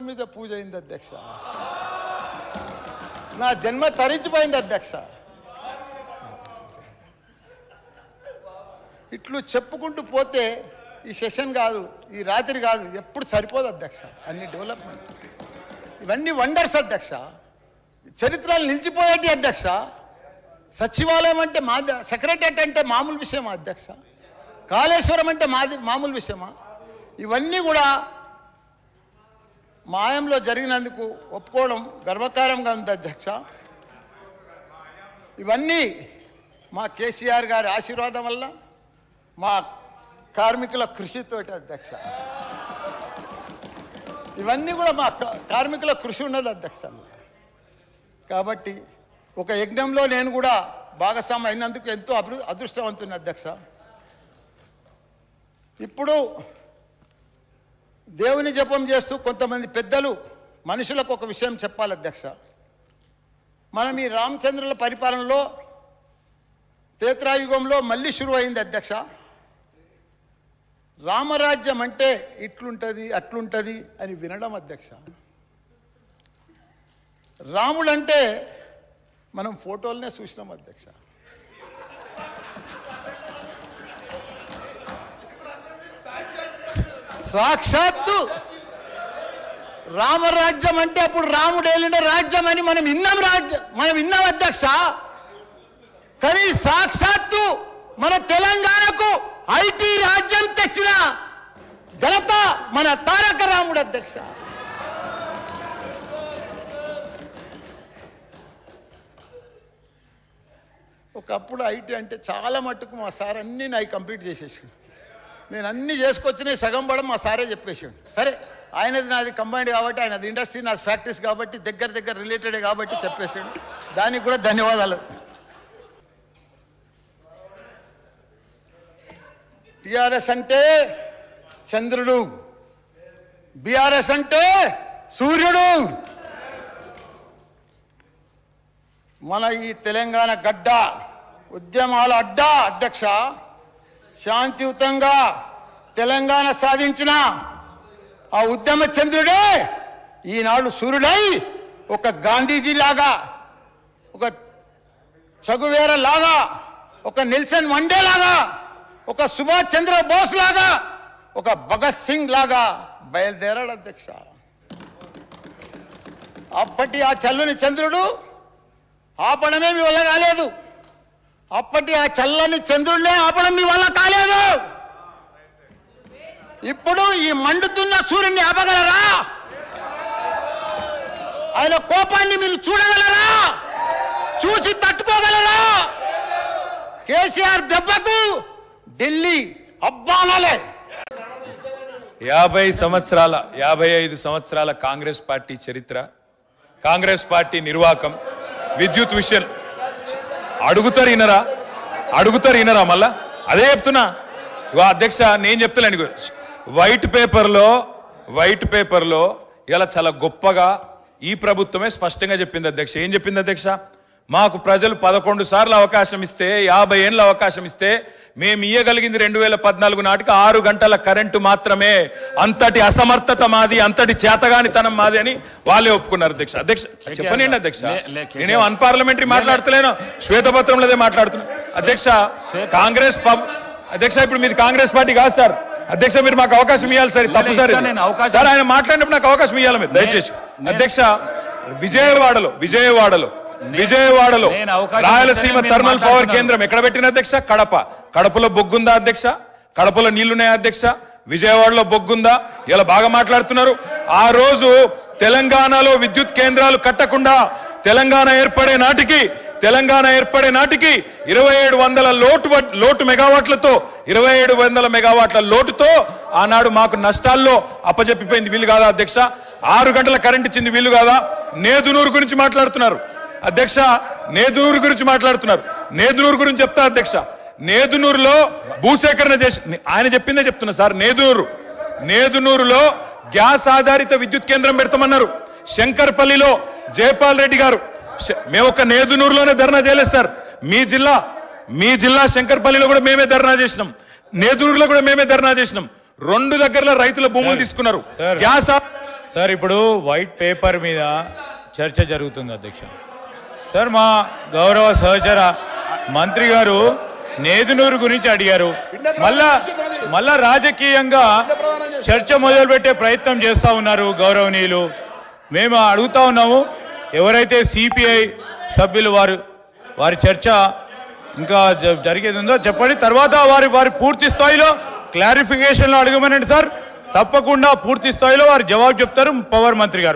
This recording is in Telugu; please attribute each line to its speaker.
Speaker 1: మీద పూజ అయింది అధ్యక్ష. నా జన్మ తరించిపోయింది అధ్యక్ష. ఇట్లు చెప్పుకుంటూ పోతే ఈ సెషన్ కాదు, ఈ రాత్రి కాదు, ఎప్పుడు సరిపోదు అధ్యక్ష. అన్ని డెవలప్మెంట్ ఇవన్నీ వండర్స్ అధ్యక్ష. చరిత్రలు నిలిచిపోయేటి అధ్యక్ష. సచివాలయం అంటే సెక్రటరియట్ అంటే మామూలు విషయమా అధ్యక్ష? కాళేశ్వరం అంటే మామూలు విషయమా? ఇవన్నీ కూడా మాయంలో జరిగినందుకు ఒప్పుకోవడం గర్వకారంగా ఉంది అధ్యక్ష. ఇవన్నీ మా కేసీఆర్ గారి ఆశీర్వాదం వల్ల, మా కార్మికుల కృషితోటి అధ్యక్ష. ఇవన్నీ కూడా మా కార్మికుల కృషి ఉన్నది అధ్యక్ష. కాబట్టి ఒక యజ్ఞంలో నేను కూడా భాగస్వామి అయినందుకు ఎంతో అదృష్టవంతుని అధ్యక్ష. ఇప్పుడు దేవుని జపం చేస్తూ కొంతమంది పెద్దలు మనుషులకు ఒక విషయం చెప్పాలి అధ్యక్ష. మనం ఈ రామచంద్రుల పరిపాలనలో త్రేతాయుగంలో మళ్ళీ షురు అయింది అధ్యక్ష. రామరాజ్యం అంటే ఇట్లుంటుంది అట్లుంటుంది అని వినడం అధ్యక్ష. రాముడంటే మనం ఫోటోలనే చూసినాం అధ్యక్ష. సాక్షాత్తు రామరాజ్యం అంటే అప్పుడు రాముడు ఏలిన రాజ్యం అని మనం విన్నాం అధ్యక్ష. కానీ సాక్షాత్తు మన తెలంగాణకు ఐటీ రాజ్యం తెచ్చిన ఘనత మన తారక రాముడు అధ్యక్ష. ఒకప్పుడు ఐటీ అంటే చాలా మట్టుకు మా సార్ అన్నీ నాకు కంప్లీట్ చేసేసాడు. నేను అన్నీ చేసుకొచ్చినాయి సగం పడం మా సారే చెప్పేసాడు. సరే, ఆయనది నాది కంబైండ్ కాబట్టి, ఆయనది ఇండస్ట్రీ నాది ఫ్యాక్టరీస్ కాబట్టి దగ్గర రిలేటెడే కాబట్టి చెప్పేసాడు. దానికి కూడా ధన్యవాదాలు. టిఆర్ఎస్ అంటే చంద్రుడు, బిఆర్ఎస్ అంటే సూర్యుడు. మన ఈ తెలంగాణ గడ్డ ఉద్యమాల అడ్డా అధ్యక్ష. శాంతియుతంగా తెలంగాణ సాధించిన ఆ ఉద్యమ చంద్రుడే ఈనాడు సూర్యుడై ఒక గాంధీజీ లాగా, ఒక చగువేర లాగా, ఒక నెల్సన్ మండేలాగా, ఒక సుభాష్ చంద్ర బోస్ లాగా, ఒక భగత్ సింగ్ లాగా బయలుదేరాడు అధ్యక్ష. అప్పటి ఆ చల్లని చంద్రుడు ఆపడమే మీ వల్ల కాలేదు. అప్పటి ఆ చల్లని చంద్రుడినే ఆపడం మీ వల్ల కాలేదు. ఇప్పుడు ఈ మండుతున్న సూర్యుడిని ఆపగలరా? ఆయన కోపాన్ని మీరు చూడగలరా? చూసి తట్టుకోగలరా? కేసీఆర్ దెబ్బకు ఢిల్లీ అబ్బానాలే.
Speaker 2: 55 సంవత్సరాల కాంగ్రెస్ పార్టీ చరిత్ర, కాంగ్రెస్ పార్టీ నిర్వాకం, విద్యుత్ విషయం అడుగుతారు ఈనరా మళ్ళా అదే చెప్తున్నా. అధ్యక్ష నేను చెప్తాను, వైట్ పేపర్లో ఇలా చాలా గొప్పగా ఈ ప్రభుత్వమే స్పష్టంగా చెప్పింది అధ్యక్ష. ఏం చెప్పింది అధ్యక్ష? మాకు ప్రజలు 11 సార్లు అవకాశం ఇస్తే, 50 ఏళ్ళ అవకాశం ఇస్తే మేము ఇయ్యగలిగింది 2014 నాటికి 6 గంటల కరెంటు మాత్రమే. అంతటి అసమర్థత మాది, అంతటి చేతగానితనం మాది అని వాళ్ళే ఒప్పుకున్నారు అధ్యక్ష. చెప్పనండి అధ్యక్ష, నేనేం అన్పార్లమెంటరీ మాట్లాడతలేను, శ్వేతపత్రంలోదే మాట్లాడుతున్నా అధ్యక్ష. కాంగ్రెస్ అధ్యక్ష, ఇప్పుడు మీది కాంగ్రెస్ పార్టీ కాదు సార్ అధ్యక్ష. మీరు మాకు అవకాశం ఇవ్వాలి సార్. తప్పు సార్ సార్, ఆయన మాట్లాడినప్పుడు నాకు అవకాశం ఇవ్వాలి మీరు దయచేసి అధ్యక్ష. విజయవాడలో రాయలసీమ థర్మల్ పవర్ కేంద్రం ఎక్కడ పెట్టిన అధ్యక్ష? కడపలో బొగ్గుందా అధ్యక్ష? కడపలో నీళ్లున్నాయా అధ్యక్ష? విజయవాడలో బొగ్గుందా? ఇలా బాగా మాట్లాడుతున్నారు. ఆ రోజు తెలంగాణలో విద్యుత్ కేంద్రాలు కట్టకుండా తెలంగాణ ఏర్పడే నాటికి 2700 లోటు మెగావాట్లతో 2700 మెగావాట్ల లోటుతో ఆనాడు మాకు నష్టాల్లో అప్పజెప్పిపోయింది. వీళ్ళు కాదా అధ్యక్ష? 6 గంటల కరెంట్ ఇచ్చింది వీళ్ళు కాదా? నేదునూరు గురించి మాట్లాడుతున్నారు అధ్యక్ష. నేదునూరు గురించి చెప్తా అధ్యక్ష. నేదునూరులో భూసేకరణ చేసి, ఆయన చెప్పిందే చెప్తున్నా సార్. నేదునూరులో గ్యాస్ ఆధారిత విద్యుత్ కేంద్రం పెడతామన్నారు. శంకర్పల్లిలో జయపాల్ రెడ్డి గారు, మేము ఒక నేదునూరులోనే ధర్నా చేయలేదు సార్. మీ జిల్లా శంకర్పల్లిలో కూడా మేమే ధర్నా చేసినాం, నేదునూరులో కూడా మేమే ధర్నా చేసినాం. 2 దగ్గరలో రైతుల భూములు తీసుకున్నారు. గ్యాస్
Speaker 3: సార్ ఇప్పుడు వైట్ పేపర్ మీద చర్చ జరుగుతుంది అధ్యక్ష. సార్ మా గౌరవ సహచర మంత్రి గారు నేదునూరు గురించి అడిగారు. మళ్ళా రాజకీయంగా చర్చ మొదలుపెట్టే ప్రయత్నం చేస్తా ఉన్నారు గౌరవనీయులు. మేము అడుగుతా ఉన్నాము, ఎవరైతే సిపిఐ సభ్యులు వారి చర్చ ఇంకా జరిగేది ఉందో చెప్పండి. తర్వాత వారి పూర్తి స్థాయిలో క్లారిఫికేషన్లు అడగమనండి సార్. తప్పకుండా పూర్తి స్థాయిలో వారు జవాబు చెప్తారు పవర్ మంత్రి గారు.